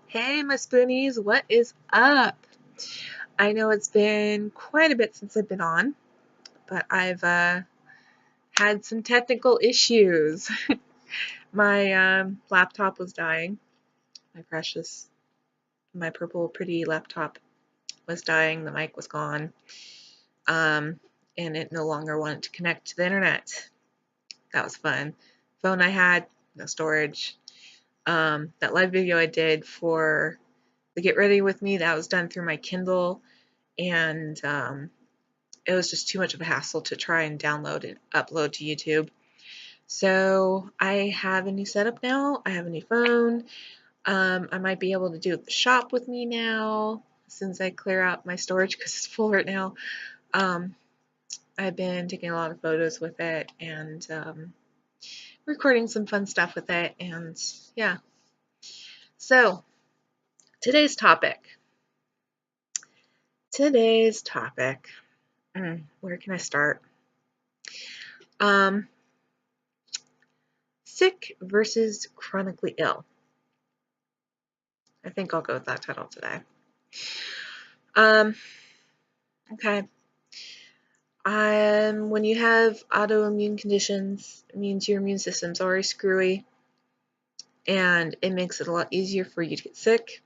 Hey, my spoonies, what is up? I know it's been quite a bit since I've been on, but I've had some technical issues. My laptop was dying. My precious, my purple pretty laptop was dying. The mic was gone, um, and it no longer wanted to connect to the internet. That was fun. Phone I had, no storage. That live video I did for the Get Ready With Me, that was done through my Kindle, and it was just too much of a hassle to try and download and upload to YouTube. So I have a new setup now. I have a new phone. I might be able to do the shop with me now since I clear out my storage because it's full right now. Um, I've been taking a lot of photos with it and recording some fun stuff with it. And yeah. So today's topic. Where can I start? Um, Sick versus chronically ill. I think I'll go with that title today. Okay. When you have autoimmune conditions, it means your immune system's already screwy, and it makes it a lot easier for you to get sick.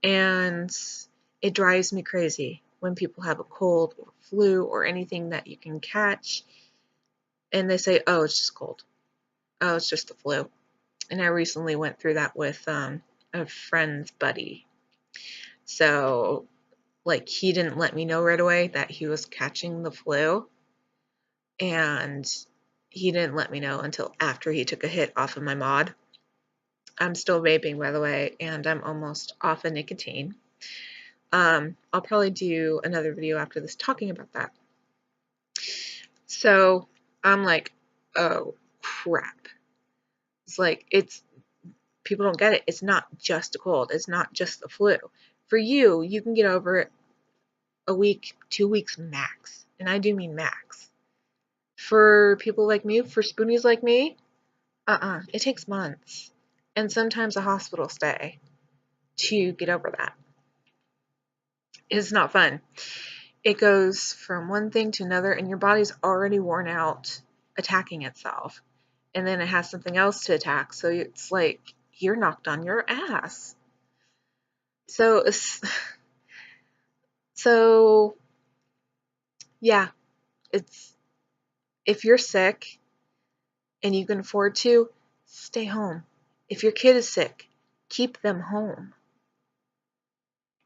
And it drives me crazy when people have a cold or flu or anything that you can catch, and they say, "Oh, it's just cold. Oh, it's just the flu." And I recently went through that with a friend's buddy. So, like, he didn't let me know right away that he was catching the flu, and he didn't let me know until after he took a hit off of my mod. I'm still vaping, by the way, and I'm almost off of nicotine. I'll probably do another video after this talking about that. So I'm like, oh crap. It's like, people don't get it. It's not just a cold. It's not just the flu. For you, you can get over it a week, 2 weeks max. And I do mean max. For people like me, for spoonies like me, it takes months and sometimes a hospital stay to get over that. It's not fun. It goes from one thing to another, and your body's already worn out attacking itself. And then it has something else to attack, so it's like you're knocked on your ass. So, so yeah, it's if you're sick and you can afford to, stay home. If your kid is sick, keep them home.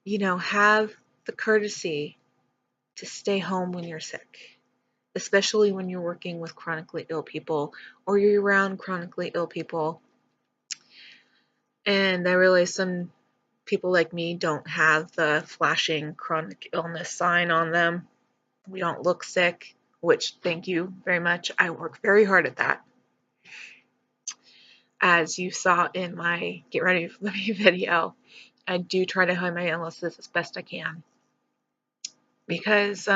Have the courtesy to stay home when you're sick, especially when you're working with chronically ill people or you're around chronically ill people. And I realize some people like me don't have the flashing chronic illness sign on them. We don't look sick, which thank you very much. I work very hard at that. As you saw in my Get Ready With Me video, I do try to hide my illnesses as best I can because,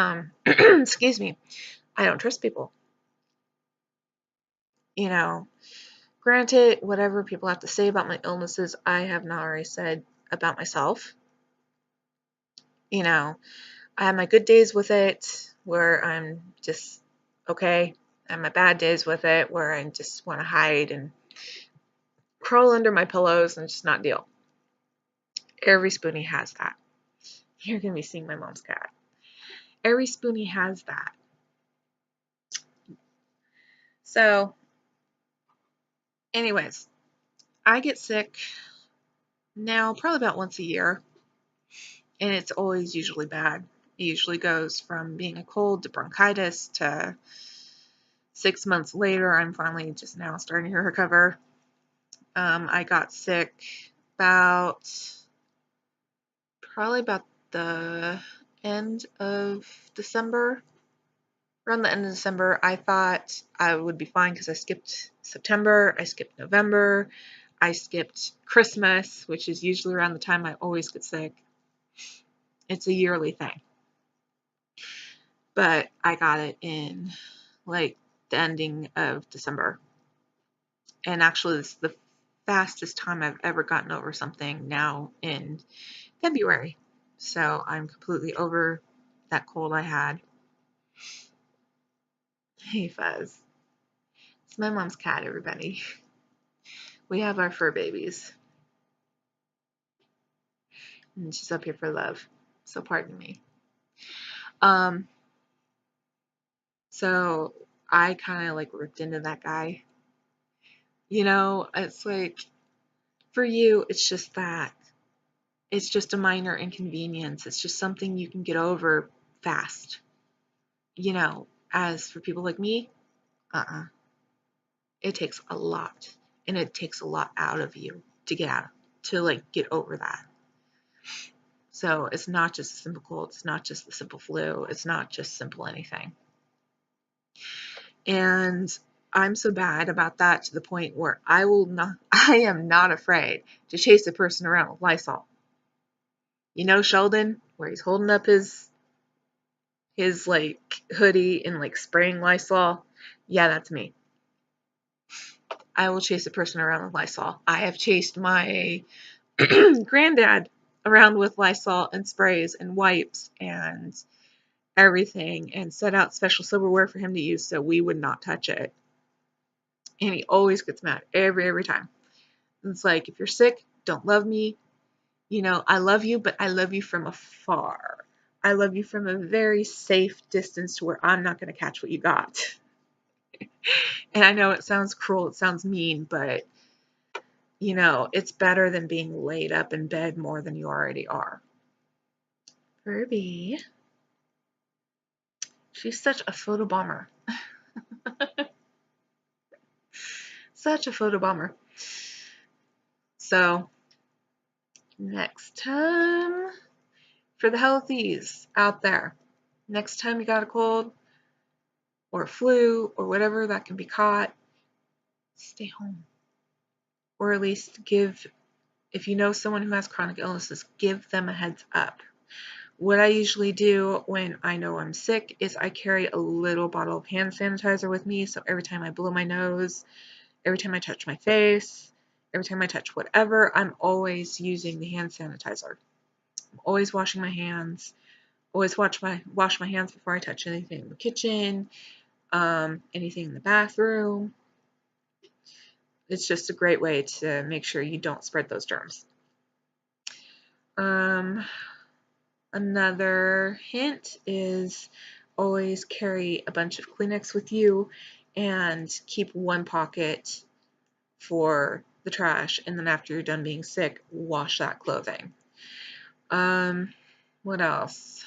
excuse me, I don't trust people. Granted, whatever people have to say about my illnesses, I have not already said about myself. I have my good days with it where I'm just okay, and my bad days with it where I just want to hide and crawl under my pillows and just not deal. Every spoonie has that. You're going to be seeing my mom's cat. Every spoonie has that. So, anyways, I get sick now probably about once a year, and it's always usually bad. It usually goes from being a cold to bronchitis to 6 months later, I'm finally just now starting to recover. I got sick probably about the end of December. Around the end of December, I thought I would be fine because I skipped September, I skipped November, I skipped Christmas, which is usually around the time I always get sick. It's a yearly thing. But I got it in like the ending of December. And actually, this is the fastest time I've ever gotten over something now in February. So I'm completely over that cold I had. Hey, Fuzz. It's my mom's cat, everybody. We have our fur babies. And she's up here for love. So pardon me. So I kind of like ripped into that guy. You know, it's like, for you, it's just that. It's just a minor inconvenience. It's just something you can get over fast. You know, as for people like me, it takes a lot. And it takes a lot out of you to get over that. So it's not just a simple cold. It's not just the simple flu. It's not just simple anything. And I'm so bad about that to the point where I am not afraid to chase a person around with Lysol. You know Sheldon, where he's holding up his like hoodie and like spraying Lysol? Yeah, that's me. I will chase a person around with Lysol. I have chased my granddad around with Lysol and sprays and wipes and everything, and set out special silverware for him to use so we would not touch it. And he always gets mad every time. It's like, if you're sick, don't love me. You know, I love you, but I love you from afar. I love you from a very safe distance to where I'm not going to catch what you got. And I know it sounds cruel, it sounds mean, but you know, it's better than being laid up in bed more than you already are. Furby. She's such a photo bomber. Such a photo bomber. So, next time, for the healthies out there, next time you got a cold or a flu or whatever that can be caught, stay home. Or at least if you know someone who has chronic illnesses, give them a heads up. What I usually do when I know I'm sick is I carry a little bottle of hand sanitizer with me. So every time I blow my nose, every time I touch my face, every time I touch whatever, I'm always using the hand sanitizer. I'm always washing my hands. Always wash my hands before I touch anything in the kitchen, anything in the bathroom. It's just a great way to make sure you don't spread those germs. Another hint is always carry a bunch of Kleenex with you and keep one pocket for the trash, and then after you're done being sick, wash that clothing. What else?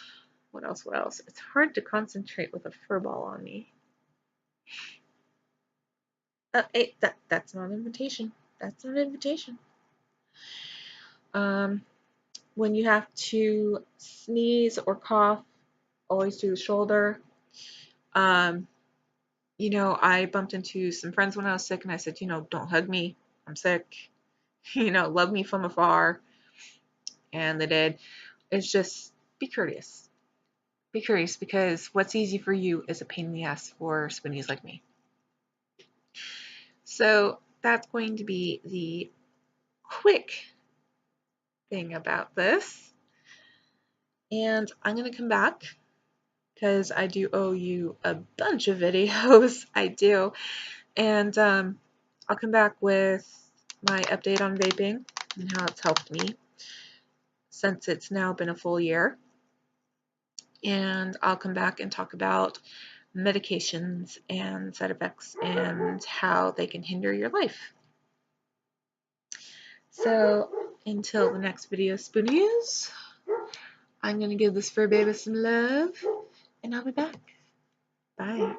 What else? It's hard to concentrate with a fur ball on me. Hey, that's not an invitation. That's not an invitation. When you have to sneeze or cough, always do the shoulder. You know, I bumped into some friends when I was sick, and I said, you know, don't hug me. I'm sick. You know, love me from afar. And they did. It's just, be courteous. Be courteous, because what's easy for you is a pain in the ass for spoonies like me. So that's going to be the quick thing about this. And I'm going to come back because I do owe you a bunch of videos. I do. And I'll come back with my update on vaping and how it's helped me since it's now been a full year. And I'll come back and talk about medications and side effects and how they can hinder your life. So until the next video, spoonies, I'm going to give this fur baby some love, and I'll be back. Bye.